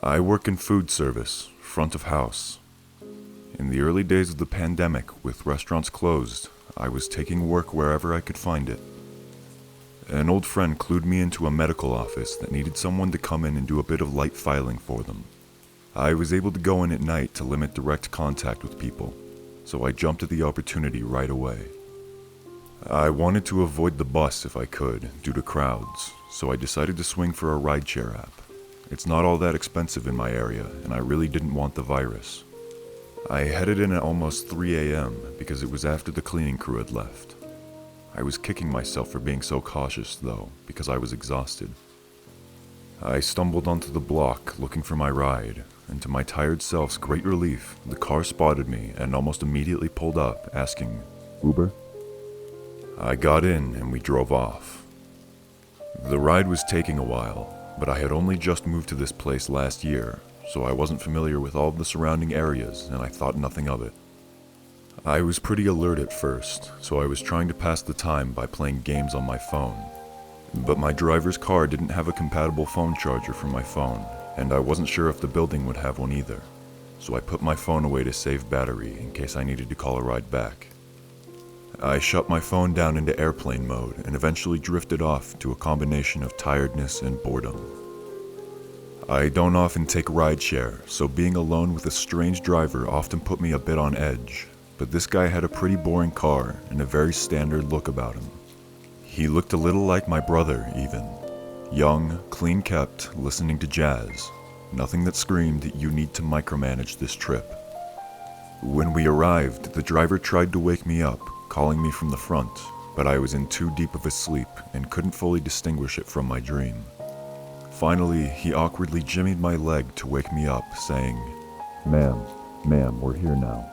I work in food service, front of house. In the early days of the pandemic, with restaurants closed, I was taking work wherever I could find it. An old friend clued me into a medical office that needed someone to come in and do a bit of light filing for them. I was able to go in at night to limit direct contact with people, so I jumped at the opportunity right away. I wanted to avoid the bus if I could, due to crowds, so I decided to swing for a rideshare app. It's not all that expensive in my area, and I really didn't want the virus. I headed in at almost 3 a.m. because it was after the cleaning crew had left. I was kicking myself for being so cautious, though, because I was exhausted. I stumbled onto the block looking for my ride, and to my tired self's great relief, the car spotted me and almost immediately pulled up, asking, "Uber?" I got in and we drove off. The ride was taking a while, but I had only just moved to this place last year, so I wasn't familiar with all of the surrounding areas and I thought nothing of it. I was pretty alert at first, so I was trying to pass the time by playing games on my phone. But my driver's car didn't have a compatible phone charger for my phone, and I wasn't sure if the building would have one either, so I put my phone away to save battery in case I needed to call a ride back. I shut my phone down into airplane mode and eventually drifted off to a combination of tiredness and boredom. I don't often take rideshare, so being alone with a strange driver often put me a bit on edge, but this guy had a pretty boring car and a very standard look about him. He looked a little like my brother, even. Young, clean-kept, listening to jazz. Nothing that screamed, "You need to micromanage this trip." When we arrived, the driver tried to wake me up, calling me from the front, but I was in too deep of a sleep and couldn't fully distinguish it from my dream. Finally, he awkwardly jimmied my leg to wake me up, saying, Ma'am, we're here now."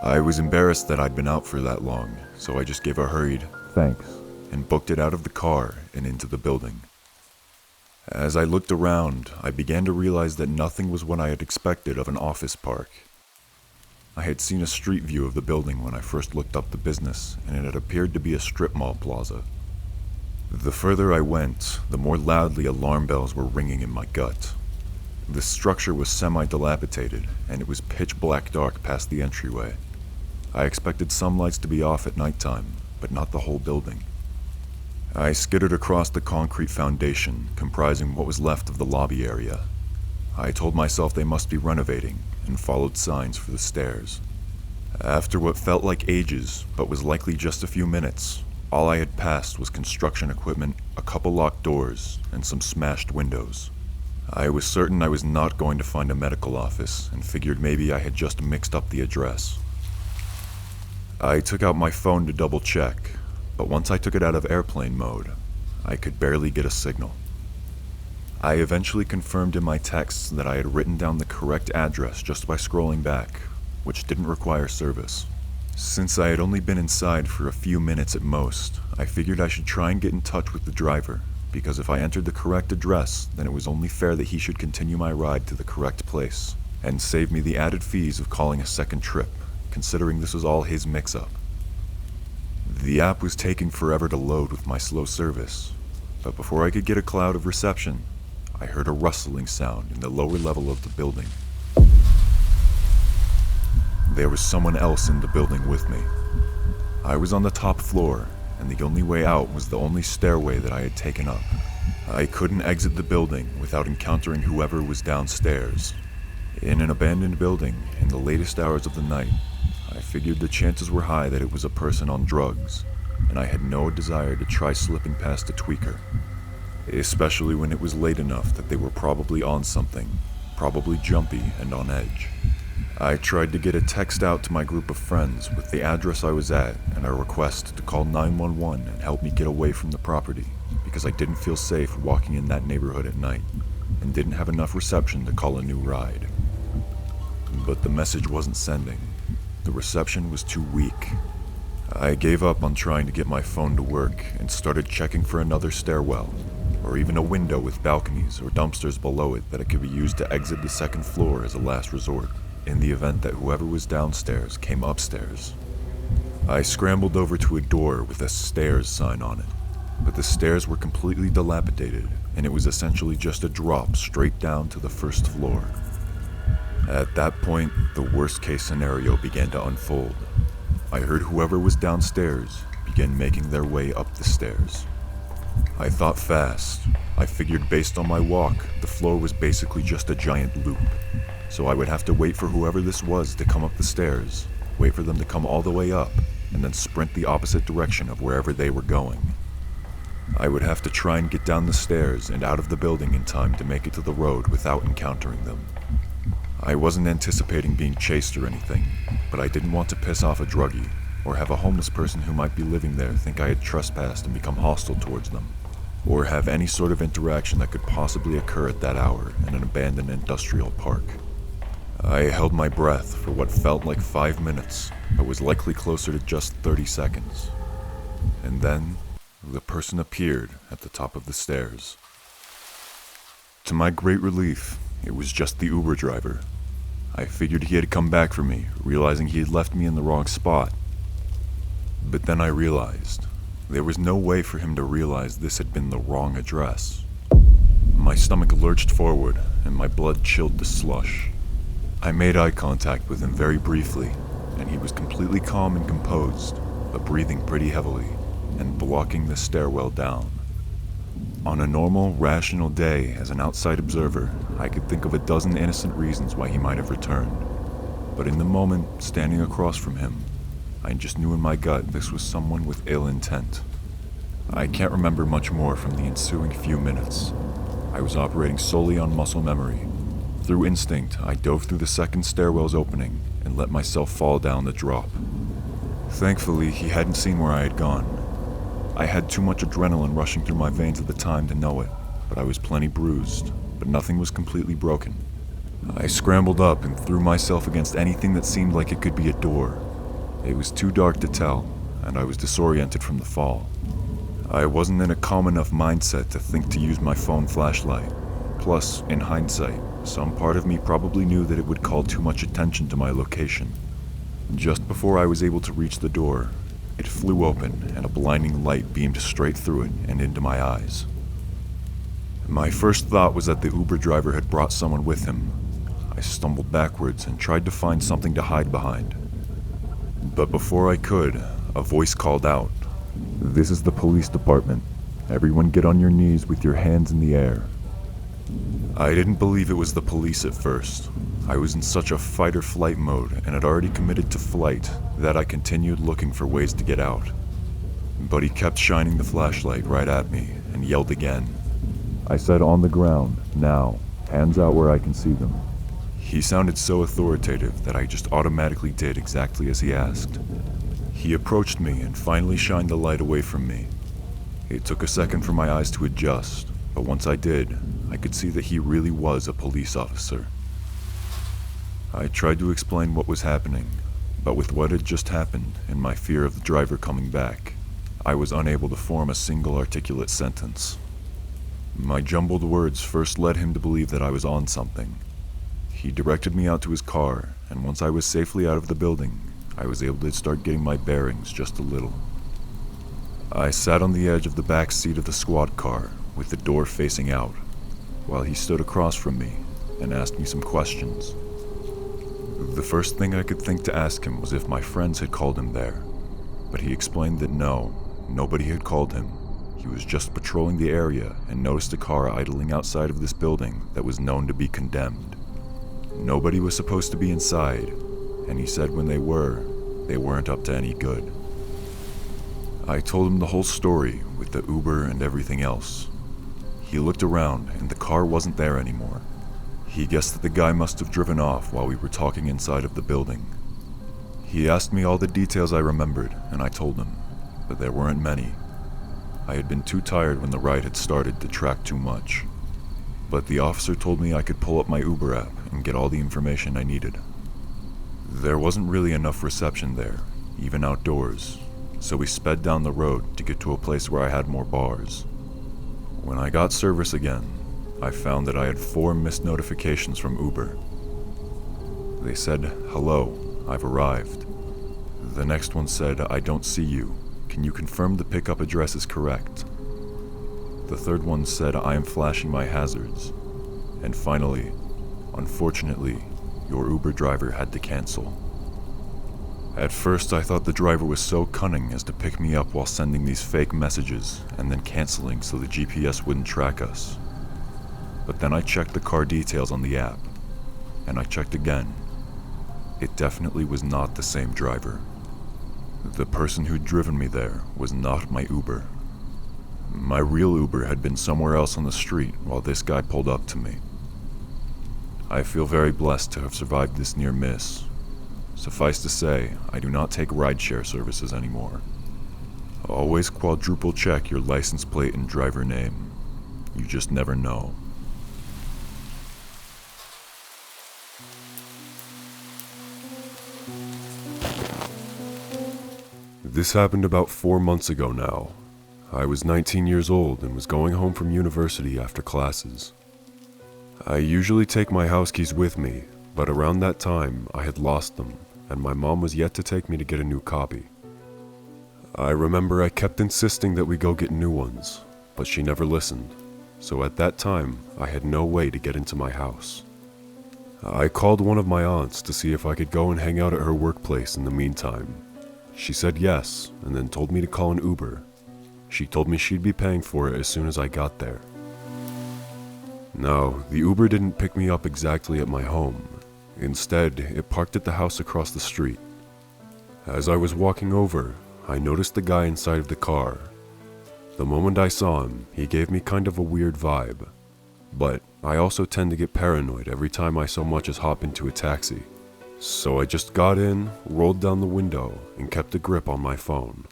I was embarrassed that I'd been out for that long, so I just gave a hurried, "Thanks," and booked it out of the car and into the building. As I looked around, I began to realize that nothing was what I had expected of an office park. I had seen a street view of the building when I first looked up the business, and it had appeared to be a strip mall plaza. The further I went, the more loudly alarm bells were ringing in my gut. The structure was semi-dilapidated, and it was pitch black dark past the entryway. I expected some lights to be off at nighttime, but not the whole building. I skittered across the concrete foundation, comprising what was left of the lobby area. I told myself they must be renovating, and followed signs for the stairs. After what felt like ages, but was likely just a few minutes, all I had passed was construction equipment, a couple locked doors, and some smashed windows. I was certain I was not going to find a medical office, and figured maybe I had just mixed up the address. I took out my phone to double check, but once I took it out of airplane mode, I could barely get a signal. I eventually confirmed in my texts that I had written down the correct address just by scrolling back, which didn't require service. Since I had only been inside for a few minutes at most, I figured I should try and get in touch with the driver, because if I entered the correct address, then it was only fair that he should continue my ride to the correct place, and save me the added fees of calling a second trip, considering this was all his mix-up. The app was taking forever to load with my slow service, but before I could get a cloud of reception, I heard a rustling sound in the lower level of the building. There was someone else in the building with me. I was on the top floor, and the only way out was the only stairway that I had taken up. I couldn't exit the building without encountering whoever was downstairs. In an abandoned building, in the latest hours of the night, I figured the chances were high that it was a person on drugs, and I had no desire to try slipping past a tweaker. Especially when it was late enough that they were probably on something, probably jumpy and on edge. I tried to get a text out to my group of friends with the address I was at and a request to call 911 and help me get away from the property, because I didn't feel safe walking in that neighborhood at night, and didn't have enough reception to call a new ride. But the message wasn't sending. The reception was too weak. I gave up on trying to get my phone to work and started checking for another stairwell, or even a window with balconies or dumpsters below it that it could be used to exit the second floor as a last resort, in the event that whoever was downstairs came upstairs. I scrambled over to a door with a stairs sign on it, but the stairs were completely dilapidated and it was essentially just a drop straight down to the first floor. At that point, the worst case scenario began to unfold. I heard whoever was downstairs begin making their way up the stairs. I thought fast. I figured based on my walk, the floor was basically just a giant loop. So I would have to wait for whoever this was to come up the stairs, wait for them to come all the way up, and then sprint the opposite direction of wherever they were going. I would have to try and get down the stairs and out of the building in time to make it to the road without encountering them. I wasn't anticipating being chased or anything, but I didn't want to piss off a druggie, or have a homeless person who might be living there think I had trespassed and become hostile towards them, or have any sort of interaction that could possibly occur at that hour in an abandoned industrial park. I held my breath for what felt like 5 minutes, but was likely closer to just 30 seconds. And then, the person appeared at the top of the stairs. To my great relief, it was just the Uber driver. I figured he had come back for me, realizing he had left me in the wrong spot. But then I realized there was no way for him to realize this had been the wrong address. My stomach lurched forward, and my blood chilled to slush. I made eye contact with him very briefly, and he was completely calm and composed, but breathing pretty heavily, and blocking the stairwell down. On a normal, rational day, as an outside observer, I could think of a dozen innocent reasons why he might have returned. But in the moment, standing across from him, I just knew in my gut this was someone with ill intent. I can't remember much more from the ensuing few minutes. I was operating solely on muscle memory. Through instinct, I dove through the second stairwell's opening and let myself fall down the drop. Thankfully, he hadn't seen where I had gone. I had too much adrenaline rushing through my veins at the time to know it, but I was plenty bruised, but nothing was completely broken. I scrambled up and threw myself against anything that seemed like it could be a door. It was too dark to tell, and I was disoriented from the fall. I wasn't in a calm enough mindset to think to use my phone flashlight. Plus, in hindsight, some part of me probably knew that it would call too much attention to my location. Just before I was able to reach the door, it flew open and a blinding light beamed straight through it and into my eyes. My first thought was that the Uber driver had brought someone with him. I stumbled backwards and tried to find something to hide behind. But before I could, a voice called out, "This is the police department. Everyone get on your knees with your hands in the air." I didn't believe it was the police at first. I was in such a fight-or-flight mode and had already committed to flight that I continued looking for ways to get out. But he kept shining the flashlight right at me and yelled again. I said, "On the ground, now. Hands out where I can see them." He sounded so authoritative that I just automatically did exactly as he asked. He approached me and finally shined the light away from me. It took a second for my eyes to adjust, but once I did, I could see that he really was a police officer. I tried to explain what was happening, but with what had just happened and my fear of the driver coming back, I was unable to form a single articulate sentence. My jumbled words first led him to believe that I was on something. He directed me out to his car, and once I was safely out of the building, I was able to start getting my bearings just a little. I sat on the edge of the back seat of the squad car, with the door facing out, while he stood across from me and asked me some questions. The first thing I could think to ask him was if my friends had called him there, but he explained that no, nobody had called him. He was just patrolling the area and noticed a car idling outside of this building that was known to be condemned. Nobody was supposed to be inside, and he said when they were, they weren't up to any good. I told him the whole story with the Uber and everything else. He looked around and the car wasn't there anymore. He guessed that the guy must have driven off while we were talking inside of the building. He asked me all the details I remembered, and I told him, but there weren't many. I had been too tired when the ride had started to track too much. But the officer told me I could pull up my Uber app and get all the information I needed. There wasn't really enough reception there, even outdoors, so we sped down the road to get to a place where I had more bars. When I got service again, I found that I had 4 missed notifications from Uber. They said, "Hello, I've arrived." The next one said, "I don't see you. Can you confirm the pickup address is correct?" The third one said, "I am flashing my hazards." And finally, "Unfortunately, your Uber driver had to cancel." At first, I thought the driver was so cunning as to pick me up while sending these fake messages and then canceling so the GPS wouldn't track us. But then I checked the car details on the app, and I checked again. It definitely was not the same driver. The person who'd driven me there was not my Uber. My real Uber had been somewhere else on the street while this guy pulled up to me. I feel very blessed to have survived this near miss. Suffice to say, I do not take rideshare services anymore. Always quadruple check your license plate and driver name. You just never know. This happened about 4 months ago now. I was 19 years old and was going home from university after classes. I usually take my house keys with me, but around that time I had lost them, and my mom was yet to take me to get a new copy. I remember I kept insisting that we go get new ones, but she never listened, so at that time I had no way to get into my house. I called one of my aunts to see if I could go and hang out at her workplace in the meantime. She said yes, and then told me to call an Uber. She told me she'd be paying for it as soon as I got there. Now, the Uber didn't pick me up exactly at my home. Instead, it parked at the house across the street. As I was walking over, I noticed the guy inside of the car. The moment I saw him, he gave me kind of a weird vibe. But I also tend to get paranoid every time I so much as hop into a taxi. So I just got in, rolled down the window, and kept a grip on my phone.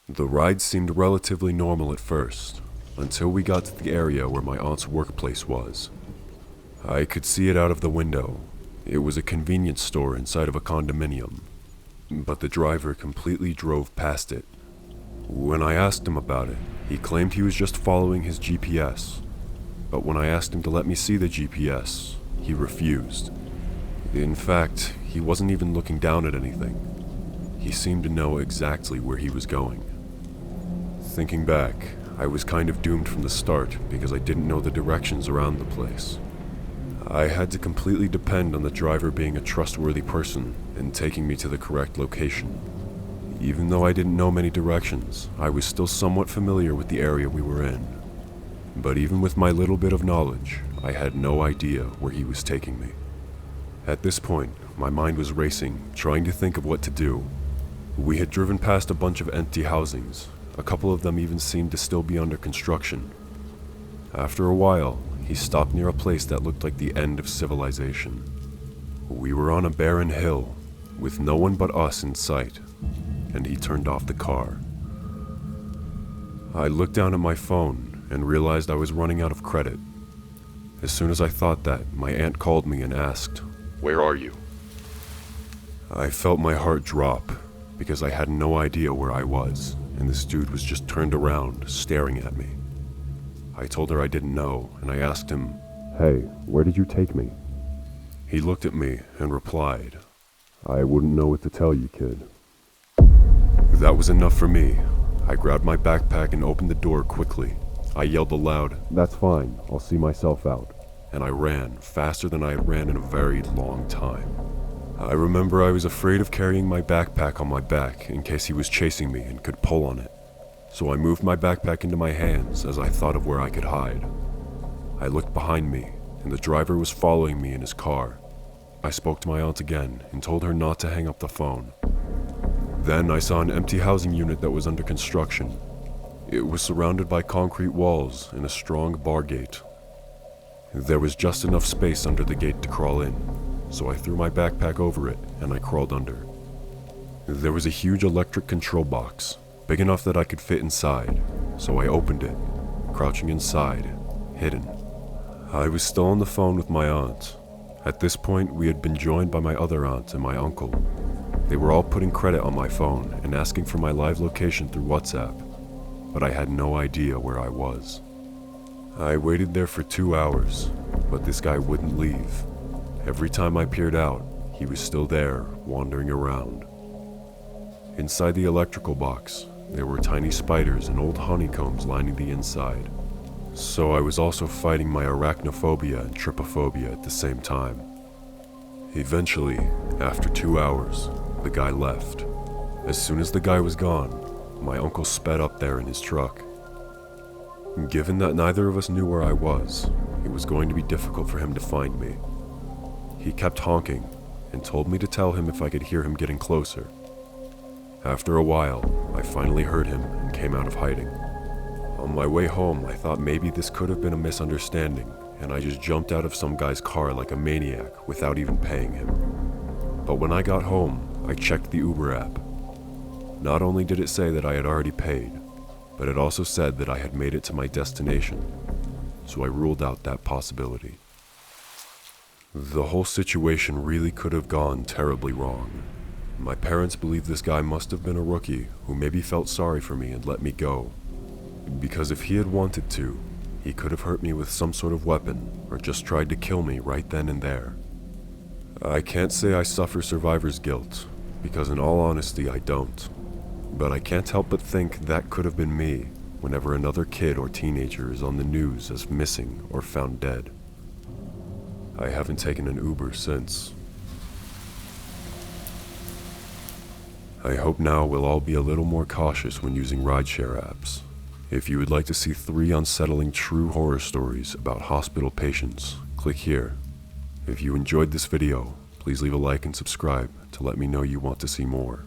The ride seemed relatively normal at first, until we got to the area where my aunt's workplace was. I could see it out of the window. It was a convenience store inside of a condominium, but the driver completely drove past it. When I asked him about it, he claimed he was just following his GPS, but when I asked him to let me see the GPS, he refused. In fact, he wasn't even looking down at anything. He seemed to know exactly where he was going. Thinking back, I was kind of doomed from the start because I didn't know the directions around the place. I had to completely depend on the driver being a trustworthy person and taking me to the correct location. Even though I didn't know many directions, I was still somewhat familiar with the area we were in. But even with my little bit of knowledge, I had no idea where he was taking me. At this point, my mind was racing, trying to think of what to do. We had driven past a bunch of empty housings. A couple of them even seemed to still be under construction. After a while, he stopped near a place that looked like the end of civilization. We were on a barren hill, with no one but us in sight, and he turned off the car. I looked down at my phone and realized I was running out of credit. As soon as I thought that, my aunt called me and asked, "Where are you?" I felt my heart drop, because I had no idea where I was, and this dude was just turned around, staring at me. I told her I didn't know, and I asked him, "Hey, where did you take me?" He looked at me and replied, "I wouldn't know what to tell you, kid." That was enough for me. I grabbed my backpack and opened the door quickly. I yelled aloud, "That's fine, I'll see myself out." And I ran, faster than I had ran in a very long time. I remember I was afraid of carrying my backpack on my back in case he was chasing me and could pull on it. So I moved my backpack into my hands as I thought of where I could hide. I looked behind me, and the driver was following me in his car. I spoke to my aunt again and told her not to hang up the phone. Then I saw an empty housing unit that was under construction. It was surrounded by concrete walls and a strong bar gate. There was just enough space under the gate to crawl in, so I threw my backpack over it and I crawled under. There was a huge electric control box, big enough that I could fit inside, so I opened it, crouching inside, hidden. I was still on the phone with my aunt. At this point, we had been joined by my other aunt and my uncle. They were all putting credit on my phone and asking for my live location through WhatsApp, but I had no idea where I was. I waited there for 2 hours, but this guy wouldn't leave. Every time I peered out, he was still there, wandering around. Inside the electrical box, there were tiny spiders and old honeycombs lining the inside. So I was also fighting my arachnophobia and trypophobia at the same time. Eventually, after 2 hours, the guy left. As soon as the guy was gone, my uncle sped up there in his truck. Given that neither of us knew where I was, it was going to be difficult for him to find me. He kept honking and told me to tell him if I could hear him getting closer. After a while, I finally heard him and came out of hiding. On my way home, I thought maybe this could have been a misunderstanding, and I just jumped out of some guy's car like a maniac without even paying him. But when I got home, I checked the Uber app. Not only did it say that I had already paid, but it also said that I had made it to my destination, so I ruled out that possibility. The whole situation really could have gone terribly wrong. My parents believe this guy must have been a rookie who maybe felt sorry for me and let me go. Because if he had wanted to, he could have hurt me with some sort of weapon or just tried to kill me right then and there. I can't say I suffer survivor's guilt, because in all honesty I don't. But I can't help but think that could have been me whenever another kid or teenager is on the news as missing or found dead. I haven't taken an Uber since. I hope now we'll all be a little more cautious when using rideshare apps. If you would like to see 3 unsettling true horror stories about hospital patients, click here. If you enjoyed this video, please leave a like and subscribe to let me know you want to see more.